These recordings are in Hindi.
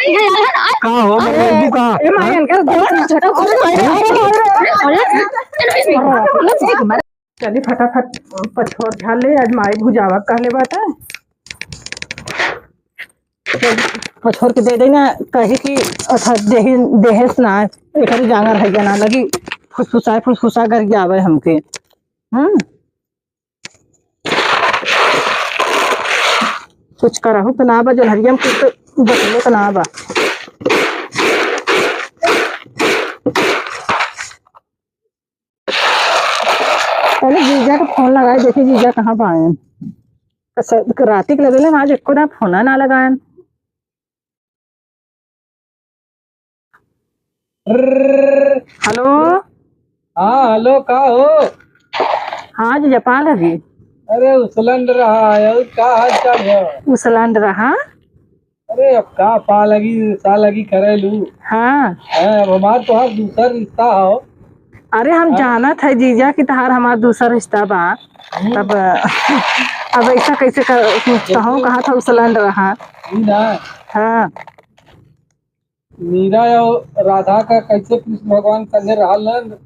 का हो बबू का ए मायन कर चली फटाफट पछोर झाले आज माई भुजावा कहले बात है पछोर के दे देना कहे कि अच्छा देहेस ना एक जांगर है ना लगी फुसफुसा कर आवे हमके कुछ करहु तो ना बा जो हरियम कुछ तो बचले तो ना बा पहले जीजा को फोन लगाए देखिए जीजा कहाँ पाए रात के लगे आज एको ना फोन ना लगाए हेलो हाँ हेलो का हो। हाँ जी जपाल अभी अरे उछलन रहा है का हाल चाल है। उछलन रहा अरे अब का पा लगी सा लगी करे लू। हाँ अब हमार तो हर दूसरा रिश्ता हो। अरे हम जाना था जीजा कि तहार हमारा दूसरा रिश्ता बा तब अब ऐसा कैसे कहूँ कहा था उछलन रहा ना हाँ मीरा और राधा का कैसे कृष्ण भगवान संगे रहल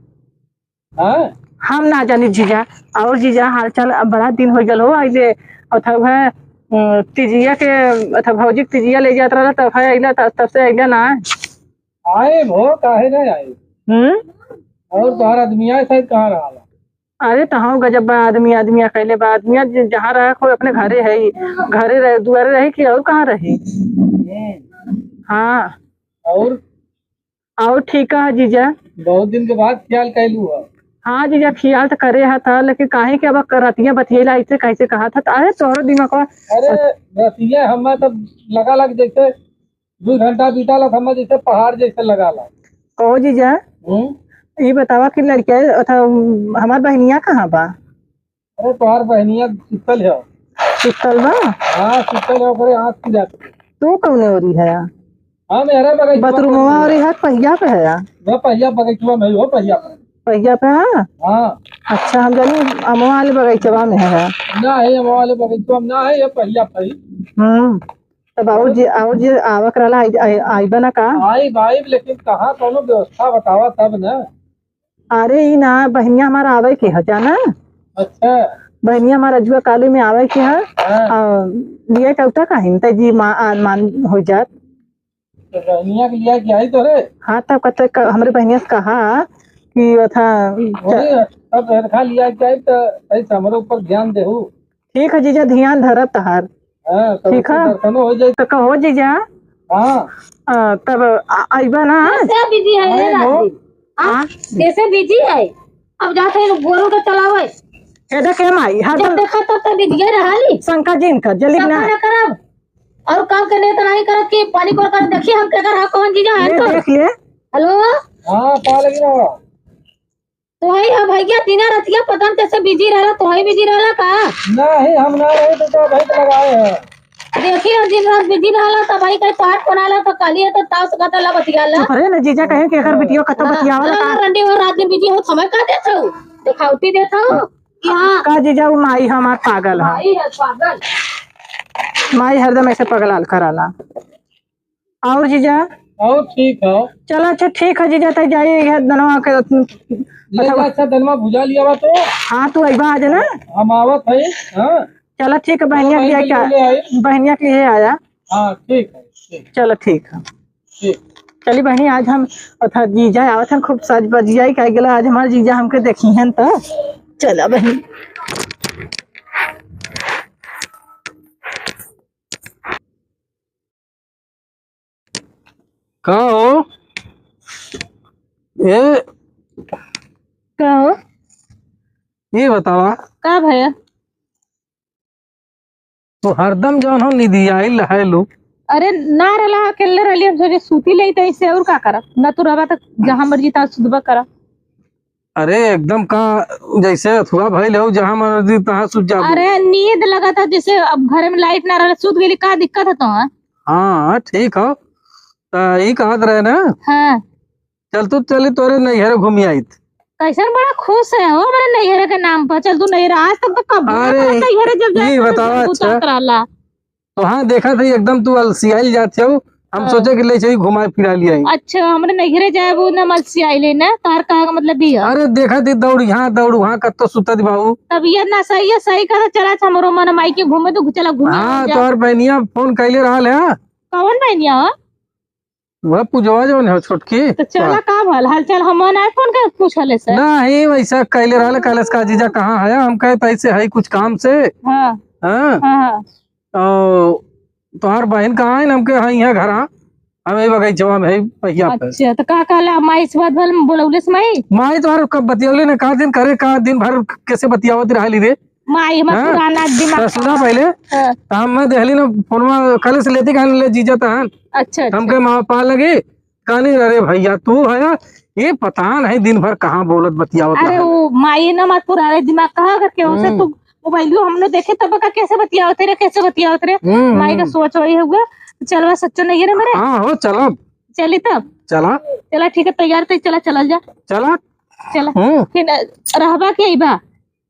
हाँ हम ना जानी जीजा और जीजा हाल चाल बड़ा दिन हो गल हो आज अथवा तिजिया के अथवा भौजी तिजिया ले जात रहा तब है अइला तब से अइला ना आए भो काहे नहीं आए। और बाहर आदमिया शायद कहाँ रहा। अरे तहाँ गजब बा आदमी कहले बा आदमी जहाँ रहे कोई अपने घरे है घरे रहे दुआरे रहे कि और कहाँ रहे। हाँ और ठीक है जीजा बहुत दिन के बाद ख्याल कैलू है। हाँ जीजा ख्याल तो करे था लेकिन काहे के अब रतिया बतियेला ऐसे कैसे कहा था अरे तोहरो दिमाग अरे रतिया हमें तो लगा लग जैसे 2 घंटा बीता ला हमें जैसे पहाड़ जैसे लगा ला। कहो जीजा ये बतावा कि लड़किया हमार बहनिया कहाँ बा। अरे तुम्हार बहनिया शीतल है। शीतल बा हाँ शीतल है करे आँख की जाती तू कौन हो रही है हाँ मेरा बथरूमवा और है पहिया पे है वह पहिया बगीचवा में हो पहिया पे है। हाँ अच्छा हम जानी अमवा वाले बगीचवा में है ना है अमवा वाले बगीचवा में ना है ये पहिया पे तब और जी आवक रहा आईबा ना का आई भाई लेकिन कहाँ कोनो व्यवस्था बतावा तब ना। अरे ई ना बहनिया हमारा आवे के है जाना। अच्छा बहनिया हमारा अजुआ काली में आवे के है लिए कौता कहीं त जी मान हो जात तो बहनिया के लिया कि आई तो रे। हाँ तब कत हमारे बहनिया से कहा कि था तब रखा लिया जाए तो सही हमारे ऊपर ध्यान देहू। ठीक है जीजा ध्यान धरब तहार ठीक है हो जाए तो कहो जीजा। हाँ तब आईबा ना बिजी है कैसे बिजी है अब जाते गोरू के चलावे एदा के माई हां जब देखा तब तो बिजी रहली शंका जी इनका जल्दी ना करब और काम करने तो नहीं करत कि पानी को कर देखिए हम केकर हा कौन जीजा है तो देख ले। हेलो हां पा लगी ना तो है अब भैया दिना रतिया पता नहीं कैसे बिजी रहला तो है बिजी रहला का नहीं हम ना रहे तो भाई लगाए हैं देखिए दिन रात बिजी रहला तो भाई कहीं पाठ बनाला तो काली तो ताव से कतला बतियाला अरे ना जीजा कहे कि अगर बिटियो कतो बतियावला का रंडी और रात में बिजी हो समय का देता हूं दिखावती देता हूं कि हां का जीजा वो माई हमार पागल है भाई है पागल माई हरदम ऐसे पगलाल कराला और जीजा और ठीक है चलो अच्छा ठीक है जीजा तय जाइए दनवा के अच्छा दनमा भुजा लिया बा तो हाँ तू अइबा आ जाना हम आवत है। हाँ चलो ठीक है बहनिया के लिए क्या बहनिया के लिए आया। हाँ ठीक है चलो ठीक है चली बहनी आज हम अथा जीजा आवत हम खूब सज बजिया कह गया आज हमारे जीजा हमके देखी हैं तो चला बहनी कहो ये बतावा का भैया तो हरदम जौन हो निधि आइल है लोग अरे ना रला अकेले रली हम सोचे सूती ले तो इससे और का करब ना तू रवा तो जहां मर्जी ता सुधबा करब। अरे एकदम का जैसे अथुआ भइल हो जहां मर्जी तहां सुत जाबो। अरे नींद लगा था जैसे अब घर में लाइट ना रहा सूत गेली का दिक्कत है तो। हाँ ठीक हो तो यही कहत रहे ना। हाँ चल तू चली तोरे नैहर घूमी आई कैसन बड़ा खुश है हो मेरे नैहरे के नाम पर। चल तू नैहरा आज तक तो कब नैहरे जब ये बतावा अच्छा तो तो हाँ देखा था एकदम तू अलसियाई जाते हो हम सोचे कि ले चली घुमा फिरा लिया। अच्छा हमरे नैहरे जाए वो न मलसी आइले ना तार का मतलब भी है। अरे देखा थी दौड़ यहाँ दौड़ वहाँ कत्तो सुतत बाबू। तबीयत ना सही है, सही कहा चला हमरो मन माई के घूमे तो चला घूमे। हाँ तोहर बहनिया फोन कैले रहा है। कौन बहनिया हो? वह पूजवा जो है छोटकी। तो चला का भल हाल चाल हम ना फोन कर पूछले से। नहीं वैसा कैले रहा कैलस का जीजा कहाँ है, हम कहे पैसे है कुछ काम से। हाँ हाँ हाँ तोहर बहन कहाँ है, हमके है यहाँ घर हमें बगीचवा में है पहिया पे। अच्छा तो का कहला माई इस बात भल बोलौले से माई तोहर कब बतियौले ने का दिन करे का दिन भर कैसे बतियावत रहली रे। माई हमर हाँ? पुराना दिमाग। सुना पहले हाँ। हम मैं देहली ना फोनवा कल से लेती कहने ले जीजा तहन अच्छा हमके माँ पा लगे कहनी अरे भैया तू है ये पता नहीं दिन भर कहाँ बोलत बतियावत। अरे वो माई ना मत पुराने दिमाग कहा करके उसे तू मोबाइल हमने देखे तब का कैसे बतियावत रे कैसे बतियावत रे। माई का सोच वही होगा। चलवा सच्चो नहीं है मेरे। हाँ हो चलो चली तब चला चला ठीक है तैयार तो चला चल जा चला चला फिर रहबा के आईबा।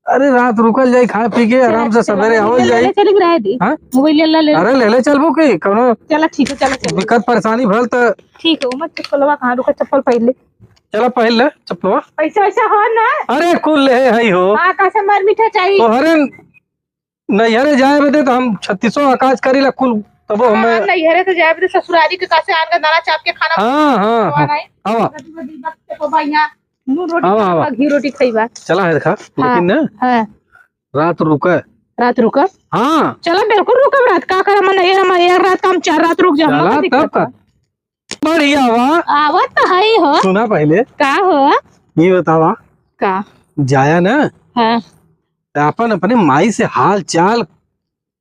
अरे रात रुकल जाई खा पी के आराम से सवेरे आवल जाई। चली रह दी मोबाइल ले अरे ले ले चलबो की कोनो चला ठीक है चला चल दिक्कत परेशानी भल तो ठीक है मत चप्पलवा कहाँ रुका चप्पल पहन ले। चला पहन ले चप्पलवा। पैसा वैसा हो ना? अरे कुल ले है हो। हाँ कैसे मार मीठा चाहिए तो हरे नैहरे जाए बदे तो हम 3600 आकाश करी ला कुल तब हमें नैहरे तो जाए ससुरारी के कासे आन का दाना चाप के खाना। हाँ हाँ आवा घी रोटी खाईबा। चला है देखा लेकिन ना रात रुका रात रुका। हाँ चलो बिल्कुल रुका रात का कर मन एक रात हम 4 रात रुक जाओ तब का बढ़िया वा आवत तो है हो। सुना पहले का हो ये बतावा का जाया ना हाँ अपन अपने माई से हाल चाल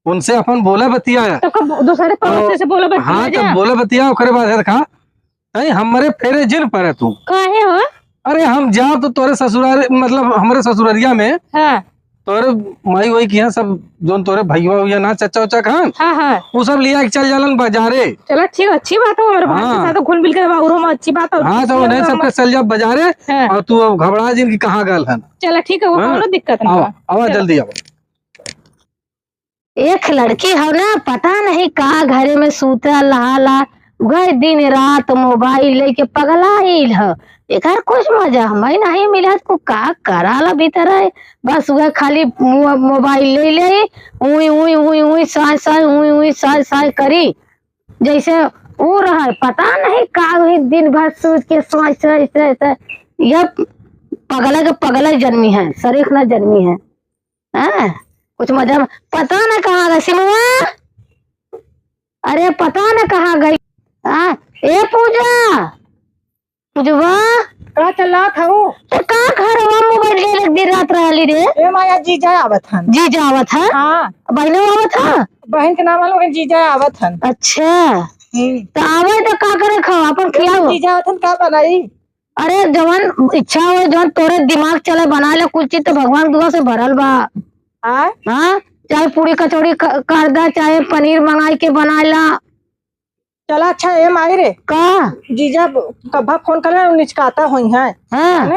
उनसे अपन बोला बतिया तो दूसरे पड़ोसी से बोला बतिया। हाँ तब बोला बतिया ओकरे बाद देखा नहीं हमारे फेरे जिन पर तू काहे हो? अरे हम जाओ तो तोरे ससुराल मतलब हमारे ससुररिया में हाँ तोरे माई वही की यहाँ सब जो तोरे भैया भैया ना चचा उचा खान हाँ हाँ वो सब लिया के चल जालन बाजारे। चलो ठीक अच्छी बात है मेरे भाई के साथ घुल मिल के में अच्छी बात है। हाँ तो उन्हें सबके चल जा बाजारे और तू अब घबरा जिन की कहाँ गल है। चलो ठीक है वो कोनो दिक्कत नहीं। आवा जल्दी आओ। एक लड़की है ना पता नहीं कहाँ घरे में सूता लहाला गए दिन रात मोबाइल लेके पगलाइल है। एक कुछ मजा हमें नहीं मिला तो का कराला भीतर है बस वह खाली मोबाइल ले ले उई उई उई उई साय साय उई उई साय साय करी जैसे वो रहा पता नहीं का हुई दिन भर सूत के साय साय साय यह पगला के पगला जन्मी है शरीफ न जन्मी है। कुछ मजा पता न कहाँ गई सिमुआ। अरे पता न कहाँ गई। ए पूजा पूजवा का चला था तो का घर मोबाइल ले दिन रात रहली रे। ए माया जीजा आवत हन। जीजा आवत है। हाँ बहनों आवत है। बहन के नाम वालों जीजा आवत हन। अच्छा तो आवे तो का करे खाओ अपन खिलाओ। जीजा आवत हन का बनाई। अरे जवान इच्छा हो जवान तोरे दिमाग चले बना ले कुछ चीज तो भगवान दुआ से भरल बा। हाँ चाहे पूरी कचौड़ी कर दा चाहे पनीर मंगाई के बना ला। चला अच्छा एम आई रे का जीजा कब्बा फोन करे निचकाता हुई है। हाँ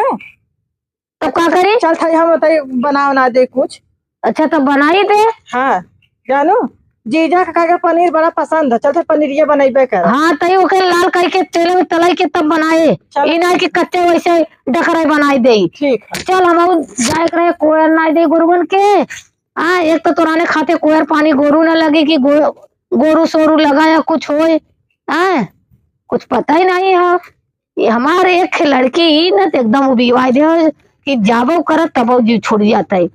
तो का करी चल था हम बना दे कुछ। अच्छा तो बनाई दे। हाँ जानू जीजा का पनीर बड़ा पसंद है। चल पनीर ये बनाइबे कर। हाँ तो ओके लाल करके तेल में तलाई के तब बनाए इना के कच्चे वैसे डकरे बनाई दे। ठीक है चल हम जाए रहे कोयर ना दे गोरुबन के। हाँ एक तो तोराने खाते कोयर पानी गोरू न लगे कि गोरू सोरू लगा या कुछ हो। कुछ पता ही नहीं है। ये हमारे एक लड़की न तो एकदम उबीवाई दे कि जाबो कर तब जी छूट जाता है।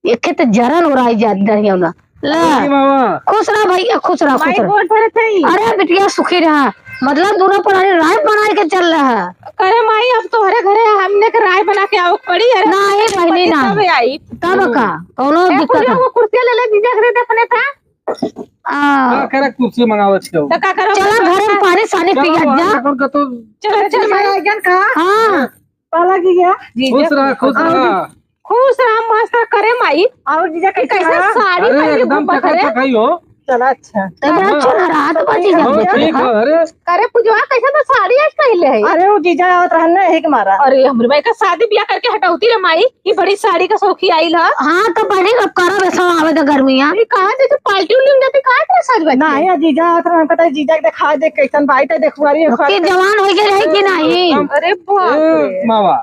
एक तो जरन उड़ाई जाती रही ना खुश रहा भैया खुश रहा खुश रहा। अरे बिटिया सुखी रहा मतलब दोनों पुरानी राय बना के चल रहा है। करे माई अब तो हरे घरे हमने के राय बना के आओ पड़ी। अरे नहीं पहले ना आई तब का कोनो दिक्कत वो कुर्सी ले ले जीजा खरीदे अपने था। का करे कुर्सी मंगावत छौ तो का करो चला घर में पानी सानी पिया जा। चलो चल माई का हाँ पाला की गया खुश रहा खुश राम मस्त करे माई। और जीजा कैसे साड़ी अरे पहन के एकदम घूमत चका है। चकाई हो चला अच्छा। तो बड़ा चुनहरा तो बची हाँ, ठीक है। अरे अरे पूजवा कैसे तो साड़ी आज पहले है। अरे वो जीजा आवत रहना एक मारा। अरे हमरे भाई का शादी ब्याह करके हटौती रे माई, ये बड़ी साड़ी का शौकी आई ला। हाँ तो बड़ी करो बेसो आवे तो गर्मिया ये कहां से पार्टी उल्टी जाती कहां से सज बची। ना है जीजा आवत रहना, पता है जीजा के देखा दे कैसन बाइट है देखुआरी कि जवान हो गए है कि नहीं। अरे बाप रे। मावा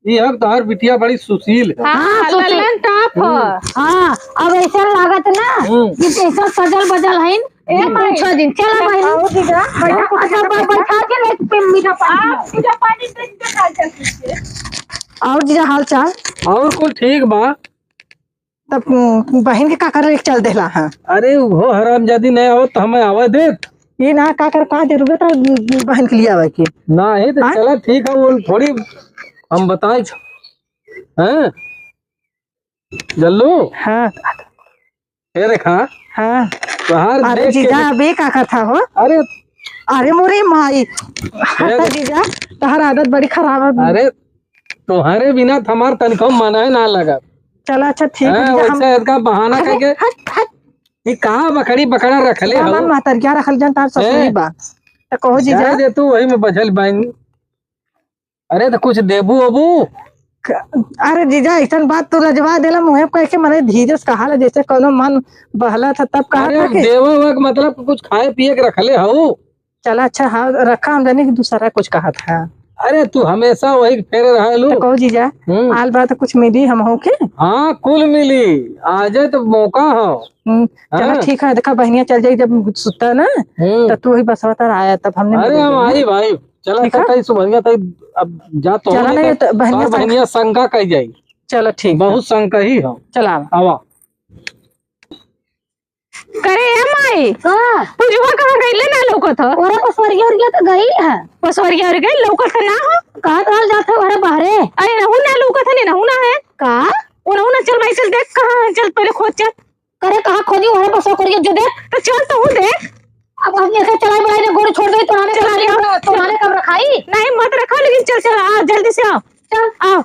ये अब तोहर बिटिया बड़ी सुशील है। हां ललन टॉप है। हाँ अब ऐसा लागत ना कि ऐसा सजल बजल है पूछो दिन। चलो भाई आओ जीजा बैठा बैठा के एक पे मीठा पानी पूजा पानी से निकाल चल। और जीजा हाल चाल और कुल ठीक बा। तब बहन के का कर चल देला है। अरे वो हरामजादी नहीं आओ तो हमें आवा देत ये ना का कर का जरूरत है बहन के लिए आवे की। ना है तो चला ठीक है। वो थोड़ी हम बताए हैं जल्लू हाँ ये देखा हाँ। बाहर अरे देख जीजा के अबे का करता हो। अरे अरे मोरे माई हटा जीजा तहर आदत बड़ी खराब है। अरे तुम्हारे बिना तो हमार तनिको मना ना लगा। चला अच्छा ठीक है जीजा, हम वैसे इसका बहाना करके ये कहाँ बकरी बकरा रखले हो। हमार महतरिया रखल जन तार ससुरी बा तो कहो जीजा। जा दे तू वही में बचल बाइन। अरे तो कुछ देबू अबू। अरे जीजा ऐसा बात तो लजवा देला मुहे कह के मने धीरे से कहा जैसे कोनो मन बहला था तब कहा अरे था कि देवो वक मतलब कुछ खाए पिए के रखले हो। चला अच्छा हाँ रखा हम जाने कि दूसरा कुछ कहा था। अरे तू हमेशा वही फेरे रहलू। तो कहो जीजा आल बात कुछ मिली हम हो के। हाँ कुल मिली आजे तो मौका हो। चला हाँ। ठीक है देखा बहनिया चल जाई जब सुता ना तो तू ही बसवता आया तब हमने अरे हम आई भाई चला ठीक है। कई सुबह तक अब जा तो चला नहीं तो बहनिया बहनिया शंका कही जाई। चलो ठीक बहुत शंका ही हो। चला आवा करे ए माई पूजवा कहां गईले ना लौकत हो। ओरे पसवरिया उरिया तो गई है। पसवरिया और गई लौकत ना हो। कहा तो जाते हो बाहरे। अरे ना ना लौकत नहीं ना है का ना चल भाई चल देख कहां चल पहले खोज चल। करे कहा खोजी ओरे पसवरिया जो देख तो चल तो हूं देख। अब हम ऐसे चलाई बढ़ाई ने गोड़ छोड़ गई तुम्हारे कब रखाई। नहीं मत रखा लेकिन चल चल आ जल्दी से आओ चल आओ।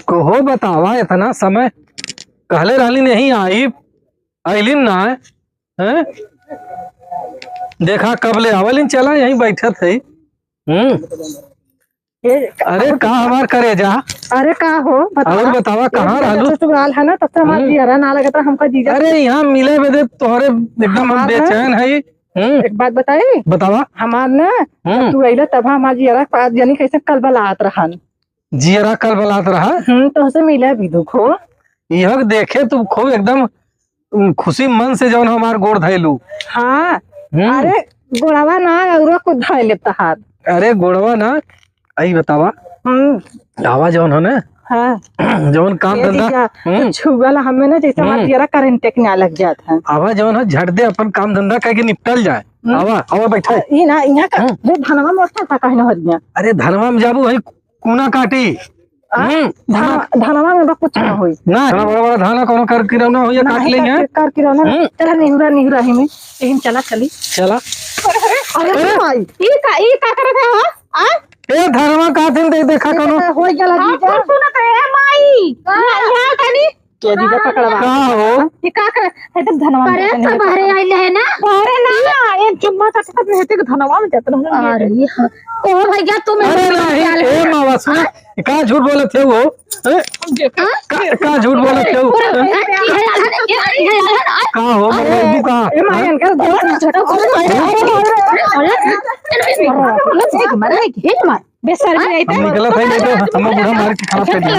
कहो बतावा इतना समय कहले रहली नहीं आई आइलिन ना है। देखा कब ले आवलिन चला यहीं बैठा थे। अरे का हमार करे जा। अरे का हो और बतावा कहाँ रहलू। ससुराल है ना तब से हमार जियरा ना लगता हमका जीजा। अरे यहाँ मिले बेदे तोहरे एकदम हम बेचैन है। एक बात बताई बतावा हमार ना तू अइला तब हमार जियरा यानी कैसे कल बलात रहन। जियरा कल बलात रहा। तो से मिले भी दुख हो। यह देखे तू खूब एकदम खुशी मन से जौन हमार गोड़ धैलू। हाँ अरे गोड़वा ना और कुछ धैले तहार। अरे गोड़वा ना आई बतावा लावा जौन हो ना। हाँ जौन काम धंधा छुगल हमें ना जैसे हमार जियरा करंट के ना लग जात है। आवा जौन हो झट दे अपन काम धंधा करके निपटल जाए। आवा आवा बैठा। ई ना यहाँ का धनवा मोटा था कहना हरिया। अरे धनवा में जाबू वही कूना काटी। धनवा में कुछ ना होई ना बड़ा बड़ा धाना कोनो कर किरौना हो या काट लेंगे। कर किरौना चला निहुरा ही में लेकिन चला चली चला। अरे भाई ई का करत है हो आ ए धनवा काथिन दे देखा कोनो हो गया जीजा। सुन करे माई यहां कनी के जीजा पकड़वा का हो। ये का कर है तो धनवा अरे सब बाहरे आइले है ना। अरे ना ये जुम्मा का सब रहते धनवा में जात रहन। अरे ओ भैया तुम अरे नहीं ए मावा सुन का झूठ बोलत थे वो। का झूठ बोलत थे वो। का हो मरबू का। ए मायन कर बेसर में आइते निकलत है नहीं तो हम बूढ़ा मार के खराब कर दिया।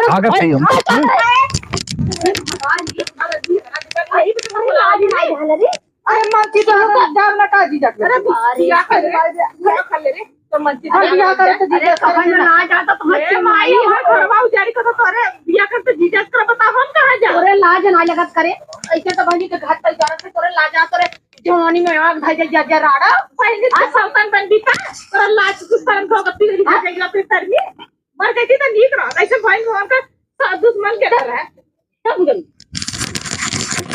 भागत है हम। अरे मानती तो जाम ना का जीजा। अरे बिया कर रे तो मंची बिया कर तो जीजा समझ ना जाता तो ए माई हर घरवा उजारी को तो तोरे बिया कर तो जीजा कर बता हम कहां जा। तोरे लाज ना लगत करे ऐसे तो भाई के घर तक जात से तोरे लाज आ तोरे जवानी में आग भाई जा राड़ा पहले आ सौतन बन बीता तोरा लाज कुछ शर्म भगती री जा गया फिर तर में मर गई थी तो नीक रहा ऐसे भाई को का दुश्मन के कर है सब गई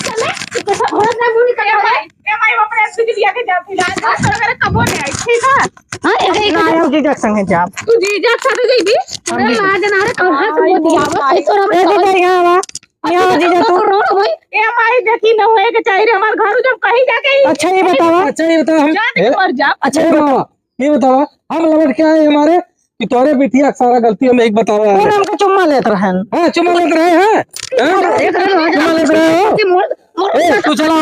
चले तो सब घर ना भूल कर भाई ए माई अपने से बिया के जाती लाज करे कबो नहीं आई ठीक है। हां ऐसे ना आयो जीजा संगे जा। तू जी जा छड़ गई भी तोरे लाज ना रे कहां से वो दिया ऐसे ए जीजा यहां आवा यहाँ जीजा तो ए माई देखी न होए के चाहिए रे हमार घर जब कहीं जाके ही अच्छा ये बतावा अच्छा ये बताओ हम जाके मर जा। अच्छा ये बतावा हम लौट के आए हमारे कि तोरे बिटिया का सारा गलती हमें एक बतावा कौन हमको चुम्मा लेत रहन हाँ चुम्मा लेते रहे हैं चुम्मा लेते रहे हो तू चला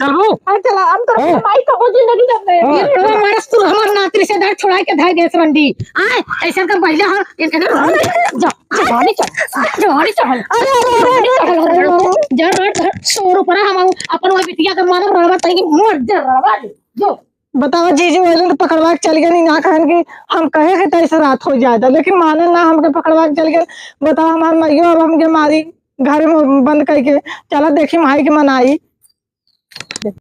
चल वो चला हम तो हाँ। माई को जिंदगी जब हाँ, हमारा तू हमार नात्री से दांत छुड़ा के धाय गैस मंडी आए ऐसा का पहले हम जा जवानी चढ़ अरे सौर ऊपर हम अपन वो बिटिया के मानव रहबा तई कि मर जा रहबा जो बताओ जीजू वाले तो पकड़वा के चल गए नहीं ना कहन कि हम कहे के तैसे रात हो जाता लेकिन माने ना हमके पकड़वा के चल गए बताओ हमार मैयो अब हमके मारी घर में बंद करके चला देखी माई के मनाई